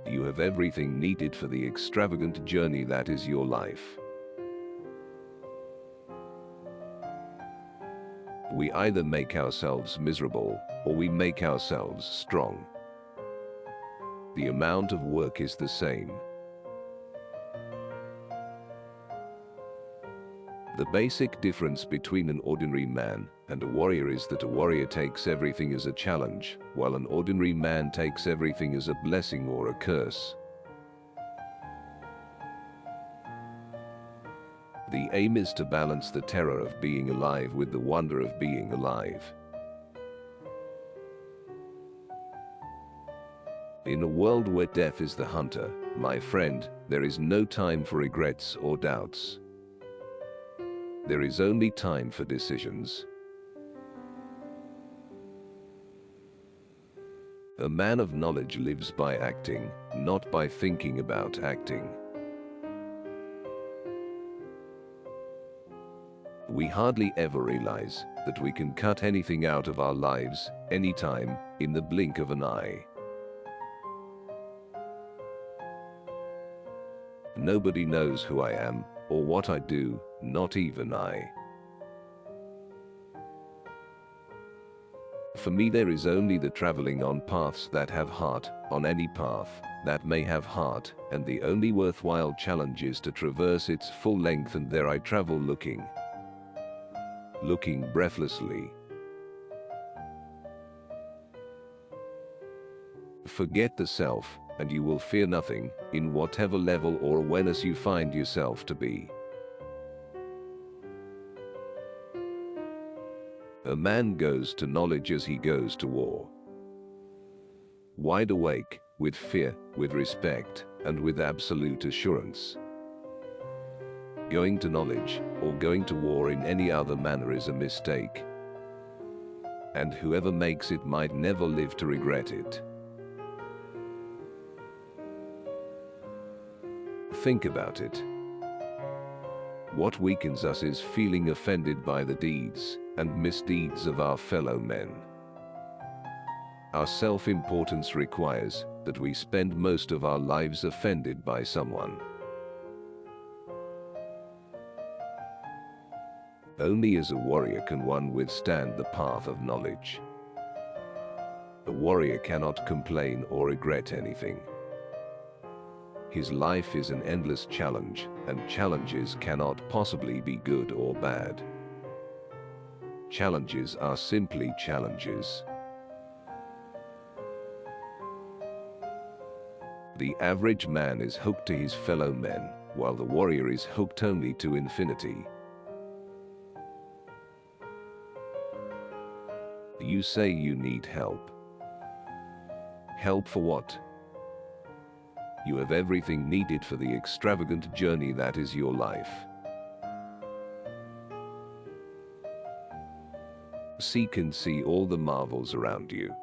You have everything needed for the extravagant journey that is your life. We either make ourselves miserable, or we make ourselves strong. The amount of work is the same. The basic difference between an ordinary man and a warrior is that a warrior takes everything as a challenge, while an ordinary man takes everything as a blessing or a curse. The aim is to balance the terror of being alive with the wonder of being alive. In a world where death is the hunter, my friend, there is no time for regrets or doubts. There is only time for decisions. A man of knowledge lives by acting, not by thinking about acting. We hardly ever realize that we can cut anything out of our lives, anytime, in the blink of an eye. Nobody knows who I am, or what I do, not even I. For me, there is only the traveling on paths that have heart, on any path that may have heart, and the only worthwhile challenge is to traverse its full length, and there I travel looking breathlessly. Forget the self, and you will fear nothing, in whatever level or awareness you find yourself to be. A man goes to knowledge as he goes to war. Wide awake, with fear, with respect, and with absolute assurance. Going to knowledge, or going to war in any other manner is a mistake. And whoever makes it might never live to regret it. Think about it. What weakens us is feeling offended by the deeds and misdeeds of our fellow men. Our self-importance requires that we spend most of our lives offended by someone. Only as a warrior can one withstand the path of knowledge. A warrior cannot complain or regret anything. His life is an endless challenge, and challenges cannot possibly be good or bad. Challenges are simply challenges. The average man is hooked to his fellow men, while the warrior is hooked only to infinity. You say you need help. Help for what? You have everything needed for the extravagant journey that is your life. Seek and see all the marvels around you.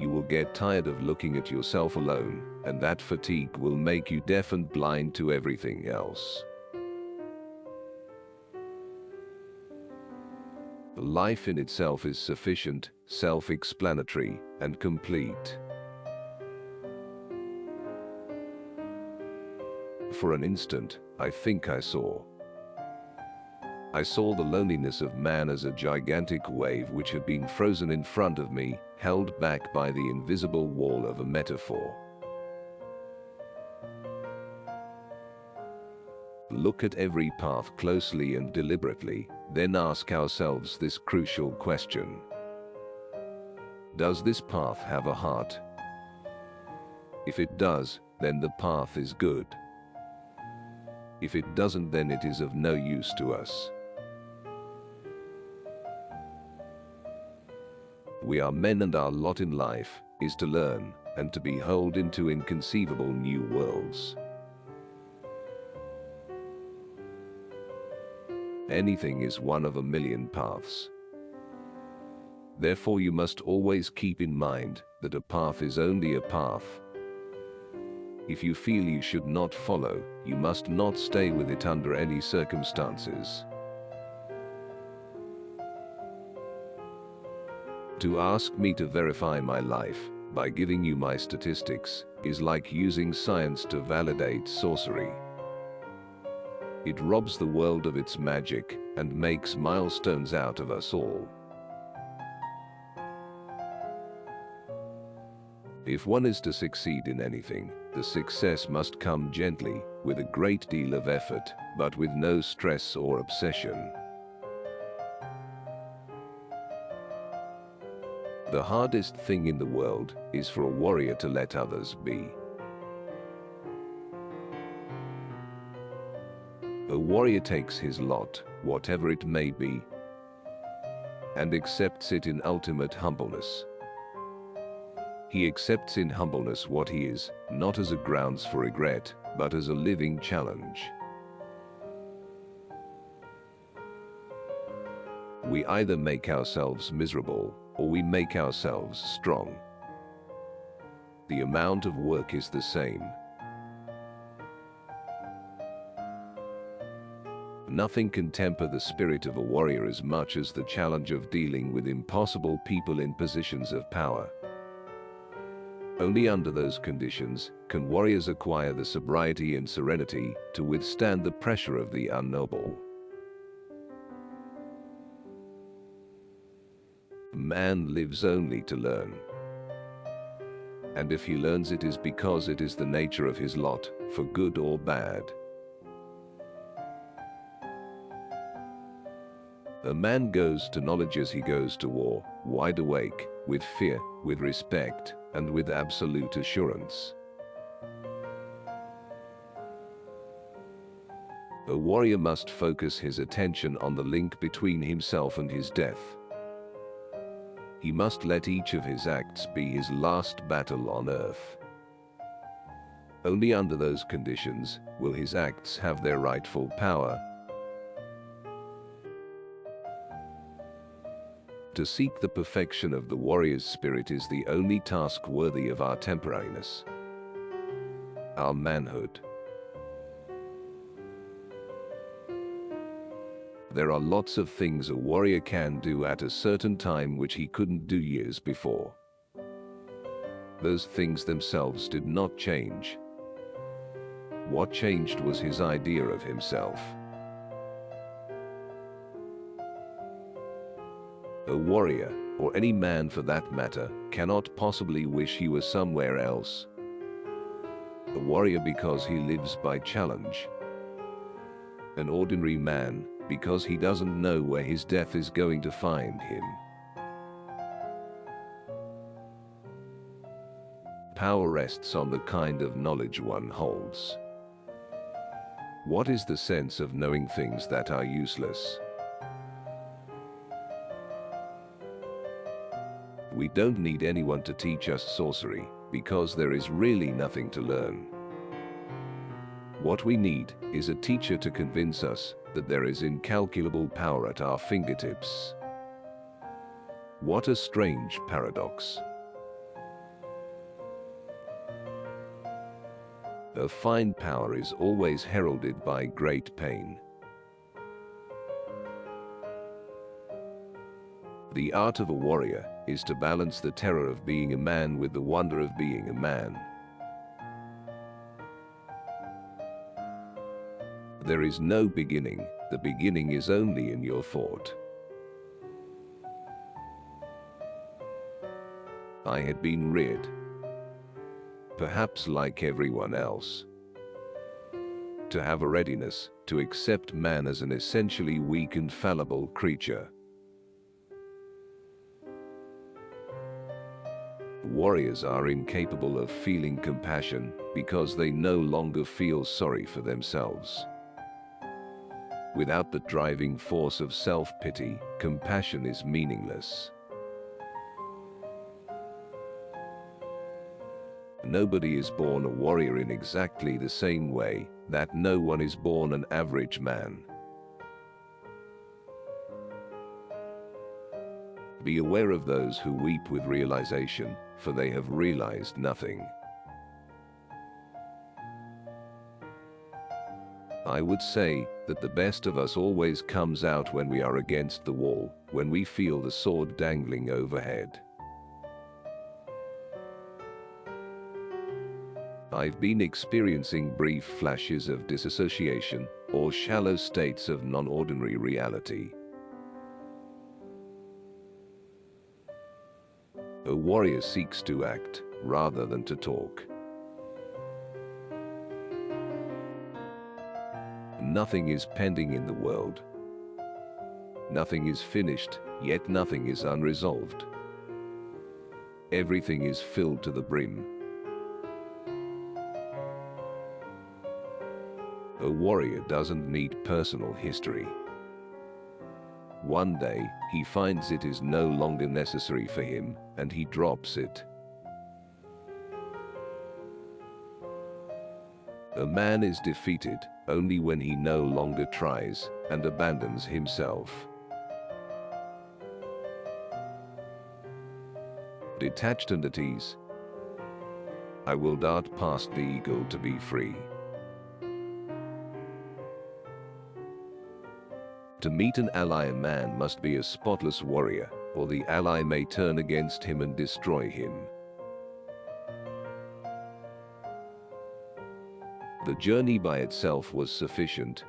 You will get tired of looking at yourself alone, and that fatigue will make you deaf and blind to everything else. Life in itself is sufficient, self-explanatory, and complete. For an instant, I think I saw the loneliness of man as a gigantic wave which had been frozen in front of me, held back by the invisible wall of a metaphor. Look at every path closely and deliberately, then ask ourselves this crucial question. Does this path have a heart? If it does, then the path is good. If it doesn't, then it is of no use to us. We are men, and our lot in life is to learn and to behold into inconceivable new worlds. Anything is one of a million paths. Therefore, you must always keep in mind that a path is only a path. If you feel you should not follow, you must not stay with it under any circumstances. To ask me to verify my life by giving you my statistics is like using science to validate sorcery. It robs the world of its magic and makes milestones out of us all. If one is to succeed in anything, the success must come gently, with a great deal of effort, but with no stress or obsession. The hardest thing in the world is for a warrior to let others be. A warrior takes his lot, whatever it may be, and accepts it in ultimate humbleness. He accepts in humbleness what he is, not as a grounds for regret, but as a living challenge. We either make ourselves miserable, or we make ourselves strong. The amount of work is the same. Nothing can temper the spirit of a warrior as much as the challenge of dealing with impossible people in positions of power. Only under those conditions can warriors acquire the sobriety and serenity to withstand the pressure of the unknown. Man lives only to learn. And if he learns, it is because it is the nature of his lot, for good or bad. A man goes to knowledge as he goes to war, wide awake, with fear, with respect, and with absolute assurance. A warrior must focus his attention on the link between himself and his death. He must let each of his acts be his last battle on earth. Only under those conditions will his acts have their rightful power. To seek the perfection of the warrior's spirit is the only task worthy of our temporariness, our manhood. There are lots of things a warrior can do at a certain time which he couldn't do years before. Those things themselves did not change. What changed was his idea of himself. A warrior, or any man for that matter, cannot possibly wish he was somewhere else. A warrior because he lives by challenge. An ordinary man because he doesn't know where his death is going to find him. Power rests on the kind of knowledge one holds. What is the sense of knowing things that are useless? We don't need anyone to teach us sorcery, because there is really nothing to learn. What we need is a teacher to convince us that there is incalculable power at our fingertips. What a strange paradox. A fine power is always heralded by great pain. The art of a warrior is to balance the terror of being a man with the wonder of being a man. There is no beginning, the beginning is only in your thought. I had been reared, perhaps like everyone else, to have a readiness to accept man as an essentially weak and fallible creature. Warriors are incapable of feeling compassion because they no longer feel sorry for themselves. Without the driving force of self-pity, compassion is meaningless. Nobody is born a warrior in exactly the same way that no one is born an average man. Be aware of those who weep with realization, for they have realized nothing. I would say that the best of us always comes out when we are against the wall, when we feel the sword dangling overhead. I've been experiencing brief flashes of disassociation, or shallow states of non-ordinary reality. A warrior seeks to act, rather than to talk. Nothing is pending in the world. Nothing is finished, yet nothing is unresolved. Everything is filled to the brim. A warrior doesn't need personal history. One day, he finds it is no longer necessary for him, and he drops it. A man is defeated only when he no longer tries and abandons himself. Detached and at ease, I will dart past the eagle to be free. To meet an ally, a man must be a spotless warrior, or the ally may turn against him and destroy him. The journey by itself was sufficient.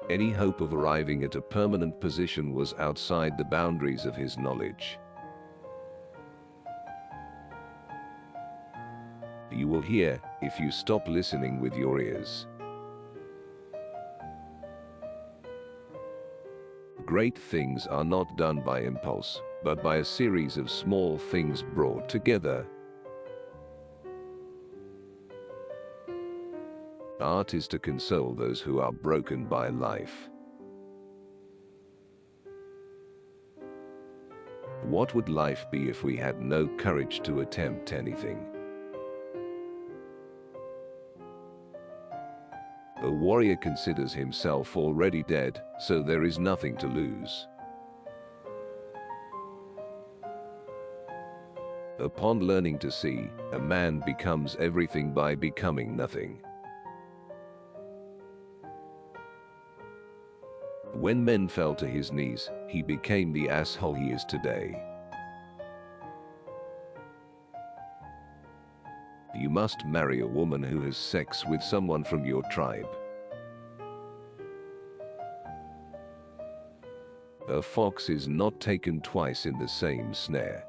Any hope of arriving at a permanent position was outside the boundaries of his knowledge. You will hear if you stop listening with your ears. Great things are not done by impulse, but by a series of small things brought together. Art is to console those who are broken by life. What would life be if we had no courage to attempt anything? A warrior considers himself already dead, so there is nothing to lose. Upon learning to see, a man becomes everything by becoming nothing. When men fell to his knees, he became the asshole he is today. You must marry a woman who has sex with someone from your tribe. A fox is not taken twice in the same snare.